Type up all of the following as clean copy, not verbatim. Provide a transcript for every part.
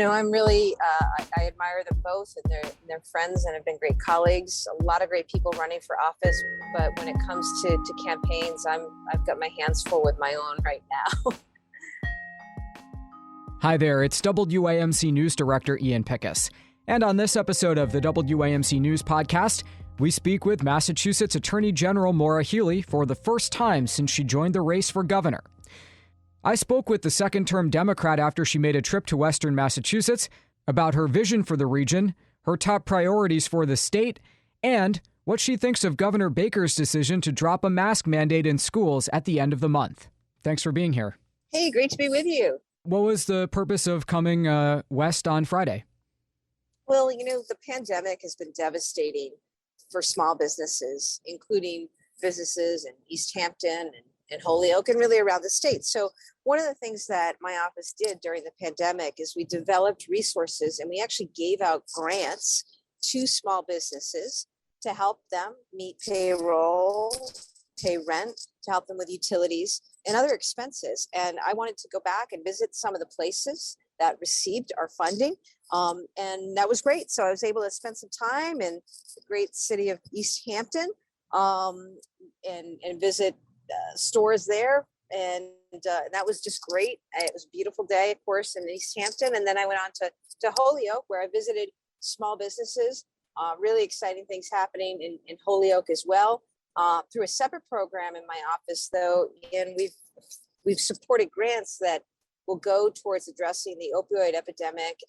I'm really, I admire them both, and they're friends and have been great colleagues. A lot of great people running for office, but when it comes to campaigns, I've got my hands full with my own right now. Hi there, it's WAMC News Director Ian Pickus. And on this episode of the WAMC News Podcast, we speak with Massachusetts Attorney General Maura Healey for the first time since she joined the race for governor. I spoke with the second-term Democrat after she made a trip to Western Massachusetts about her vision for the region, her top priorities for the state, and what she thinks of Governor Baker's decision to drop a mask mandate in schools at the end of the month. Thanks for being here. Hey, great to be with you. What was the purpose of coming west on Friday? Well, the pandemic has been devastating for small businesses, including businesses in East Hampton and Holyoke and really around the state. So one of the things that my office did during the pandemic is we developed resources and we actually gave out grants to small businesses to help them meet payroll, pay rent, to help them with utilities and other expenses. And I wanted to go back and visit some of the places that received our funding. And that was great. So I was able to spend some time in the great city of East Hampton and visit stores there. And that was just great. It was a beautiful day, of course, in East Hampton. And then I went on to Holyoke, where I visited small businesses. Really exciting things happening in Holyoke as well. Through a separate program in my office, though, and we've supported grants that will go towards addressing the opioid epidemic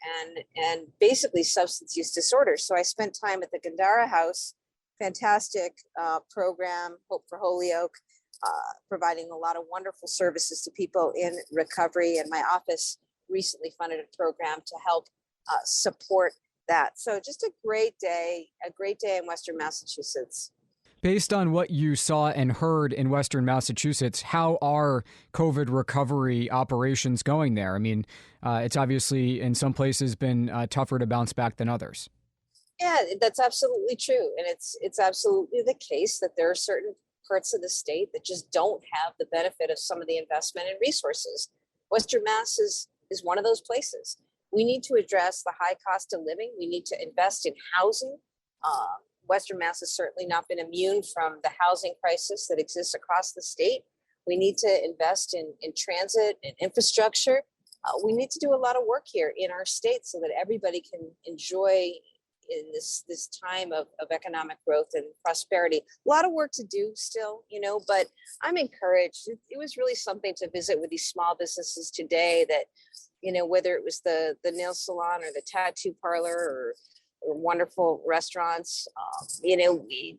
and basically substance use disorders. So I spent time at the Gandara House, fantastic program, Hope for Holyoke, providing a lot of wonderful services to people in recovery. And my office recently funded a program to help support that. So just a great day in Western Massachusetts. Based on what you saw and heard in Western Massachusetts, how are COVID recovery operations going there? I mean, it's obviously in some places been tougher to bounce back than others. Yeah, that's absolutely true. And it's absolutely the case that there are certain parts of the state that just don't have the benefit of some of the investment and resources. Western Mass is one of those places. We need to address the high cost of living. We need to invest in housing. Western Mass has certainly not been immune from the housing crisis that exists across the state. We need to invest in transit and infrastructure. We need to do a lot of work here in our state so that everybody can enjoy in this time of economic growth and prosperity. A lot of work to do still, but I'm encouraged. It was really something to visit with these small businesses today that, whether it was the nail salon or the tattoo parlor or wonderful restaurants,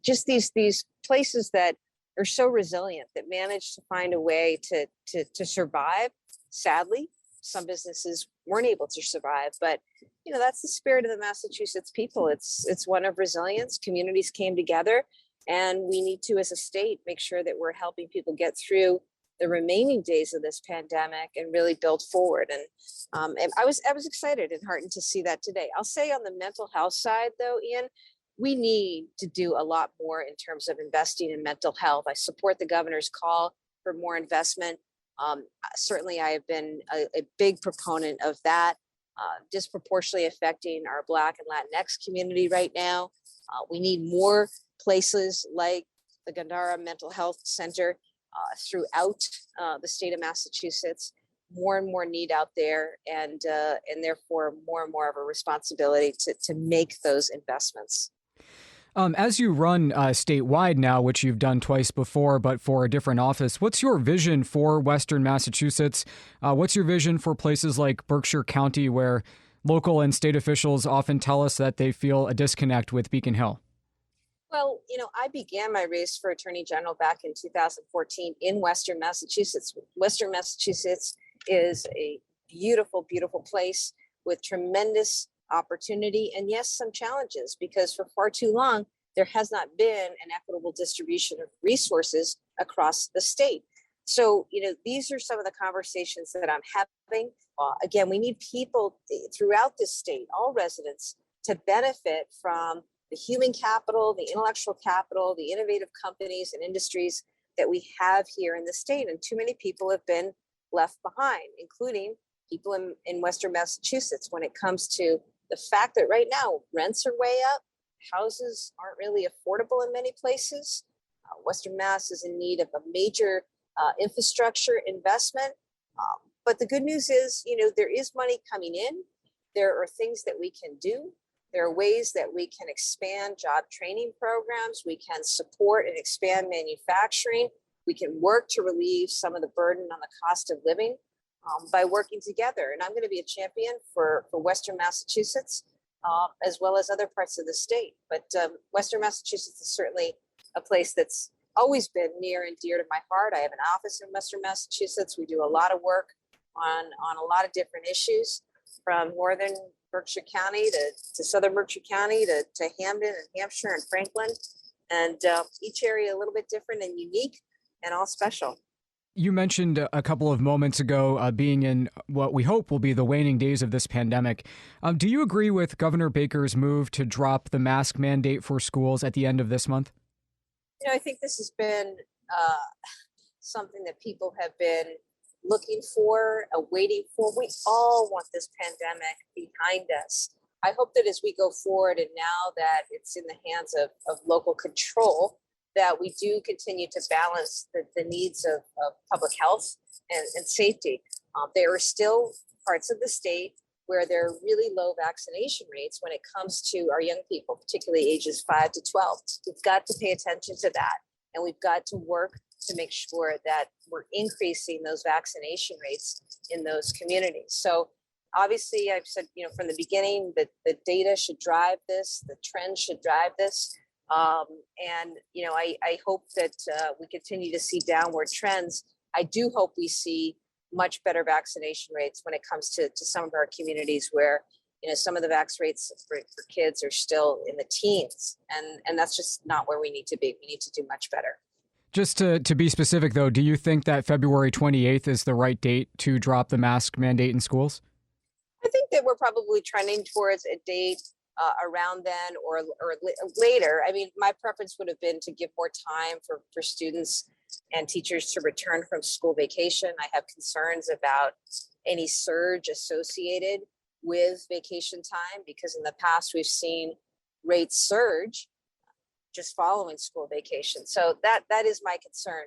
just these places that are so resilient, that manage to find a way to survive. Sadly, some businesses weren't able to survive, but that's the spirit of the Massachusetts people. It's one of resilience. Communities came together, and we need to, as a state, make sure that we're helping people get through the remaining days of this pandemic and really build forward. And I was excited and heartened to see that today. I'll say on the mental health side, though, Ian, we need to do a lot more in terms of investing in mental health. I support the governor's call for more investment. Certainly, I have been a big proponent of that, disproportionately affecting our Black and Latinx community right now. We need more places like the Gandara Mental Health Center throughout the state of Massachusetts. More and more need out there, and therefore more and more of a responsibility to make those investments. As you run statewide now, which you've done twice before, but for a different office, what's your vision for Western Massachusetts? What's your vision for places like Berkshire County, where local and state officials often tell us that they feel a disconnect with Beacon Hill? Well, I began my race for Attorney General back in 2014 in Western Massachusetts. Western Massachusetts is a beautiful, beautiful place with tremendous opportunity and, yes, some challenges, because for far too long, there has not been an equitable distribution of resources across the state. So, these are some of the conversations that I'm having. Again, we need people throughout this state, all residents, to benefit from the human capital, the intellectual capital, the innovative companies and industries that we have here in the state. And too many people have been left behind, including people in Western Massachusetts when it comes to the fact that right now rents are way up, houses aren't really affordable in many places. Western Mass is in need of a major infrastructure investment. But the good news is, there is money coming in. There are things that we can do. There are ways that we can expand job training programs. We can support and expand manufacturing. We can work to relieve some of the burden on the cost of living by working together. And I'm going to be a champion for Western Massachusetts, as well as other parts of the state. But Western Massachusetts is certainly a place that's always been near and dear to my heart. I have an office in Western Massachusetts. We do a lot of work on a lot of different issues, from northern Berkshire County to southern Berkshire County to Hamden and Hampshire and Franklin. And each area a little bit different and unique and all special. You mentioned a couple of moments ago being in what we hope will be the waning days of this pandemic. Do you agree with Governor Baker's move to drop the mask mandate for schools at the end of this month? I think this has been something that people have been looking for, waiting for. We all want this pandemic behind us. I hope that as we go forward, and now that it's in the hands of local control, that we do continue to balance the needs of public health and safety. There are still parts of the state where there are really low vaccination rates when it comes to our young people, particularly ages 5 to 12. We've got to pay attention to that. And we've got to work to make sure that we're increasing those vaccination rates in those communities. So obviously, I've said, from the beginning that the data should drive this, the trend should drive this. I hope that we continue to see downward trends. I do hope we see much better vaccination rates when it comes to some of our communities where, some of the vax rates for kids are still in the teens. And that's just not where we need to be. We need to do much better. Just to be specific, though, do you think that February 28th is the right date to drop the mask mandate in schools? I think that we're probably trending towards a date around then or later. I mean, my preference would have been to give more time for students and teachers to return from school vacation. I have concerns about any surge associated with vacation time, because in the past we've seen rates surge just following school vacation. So that is my concern.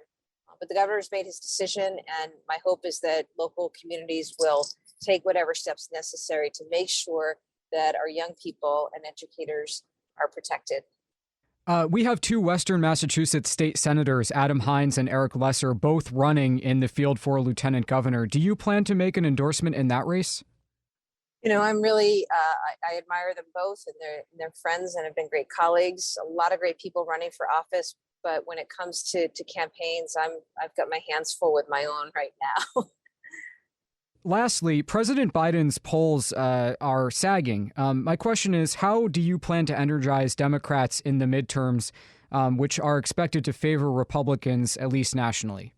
But the governor's made his decision, and my hope is that local communities will take whatever steps necessary to make sure that our young people and educators are protected. We have two Western Massachusetts state senators, Adam Hines and Eric Lesser, both running in the field for lieutenant governor. Do you plan to make an endorsement in that race? I'm really, I admire them both, and they're friends and have been great colleagues. A lot of great people running for office, but when it comes to campaigns, I've got my hands full with my own right now. Lastly, President Biden's polls are sagging. My question is, how do you plan to energize Democrats in the midterms, which are expected to favor Republicans, at least nationally?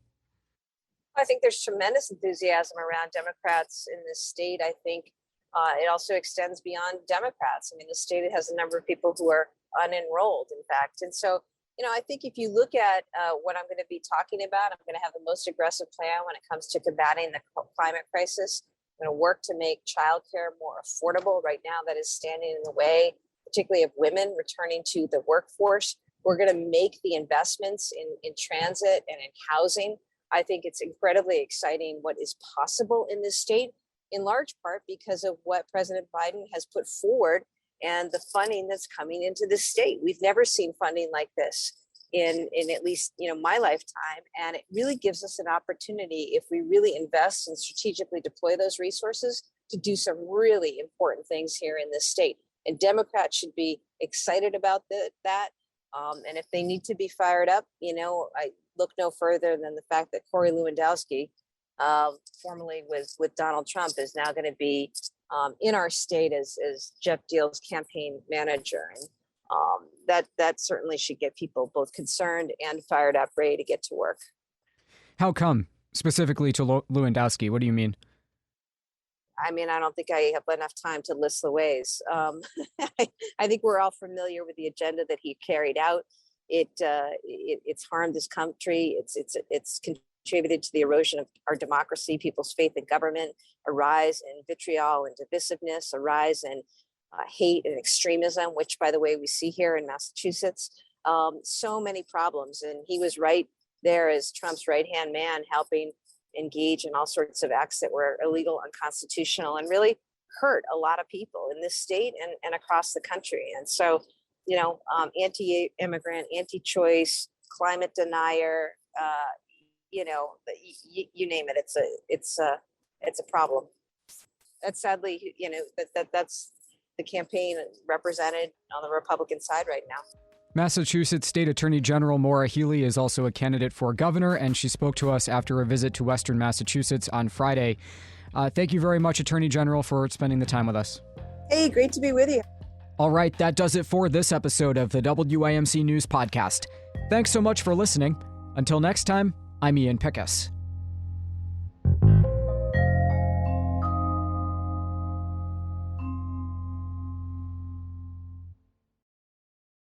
I think there's tremendous enthusiasm around Democrats in this state. I think it also extends beyond Democrats. I mean, the state has a number of people who are unenrolled, in fact. And so, I think if you look at what I'm going to be talking about, I'm going to have the most aggressive plan when it comes to combating the climate crisis. I'm going to work to make childcare more affordable. Right now, that is standing in the way, particularly of women returning to the workforce. We're going to make the investments in transit and in housing. I think it's incredibly exciting what is possible in this state, in large part because of what President Biden has put forward and the funding that's coming into the state. We've never seen funding like this in at least, my lifetime. And it really gives us an opportunity, if we really invest and strategically deploy those resources, to do some really important things here in this state. And Democrats should be excited about that. And if they need to be fired up, I look no further than the fact that Corey Lewandowski, formerly with Donald Trump, is now going to be in our state as Jeff Deal's campaign manager. And that certainly should get people both concerned and fired up, ready to get to work. How come, specifically to Lewandowski? What do you mean? I mean, I don't think I have enough time to list the ways. I think we're all familiar with the agenda that he carried out. It's harmed this country. It's contributed to the erosion of our democracy, people's faith in government, a rise in vitriol and divisiveness, a rise in hate and extremism, which, by the way, we see here in Massachusetts. So many problems. And he was right there as Trump's right-hand man, helping engage in all sorts of acts that were illegal, unconstitutional, and really hurt a lot of people in this state and across the country. And so, anti-immigrant, anti-choice, climate denier, you name it. It's a problem. That's sadly, that's the campaign represented on the Republican side right now. Massachusetts State Attorney General Maura Healey is also a candidate for governor, and she spoke to us after a visit to Western Massachusetts on Friday. Thank you very much, Attorney General, for spending the time with us. Hey, great to be with you. All right, that does it for this episode of the WAMC News Podcast. Thanks so much for listening. Until next time, I'm Ian Pickus.